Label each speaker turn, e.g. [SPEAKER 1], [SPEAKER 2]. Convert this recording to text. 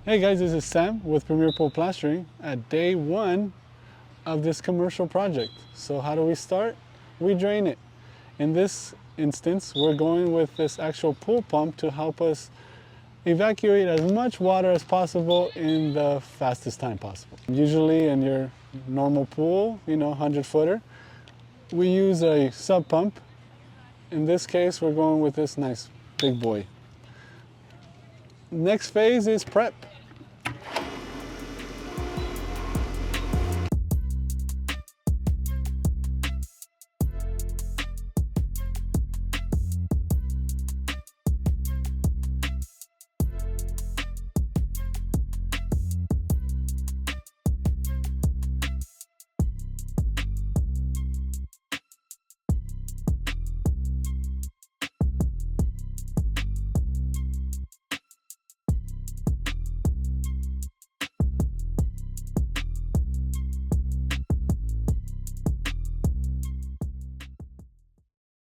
[SPEAKER 1] Hey guys, this is Sam with Premier Pool Plastering at day one of this commercial project. So how do we start? We drain it. In this instance, we're going with this actual pool pump to help us evacuate as much water as possible in the fastest time possible. Usually in your normal pool, 100-footer, we use a sub pump. In this case, we're going with this nice big boy. Next phase is prep.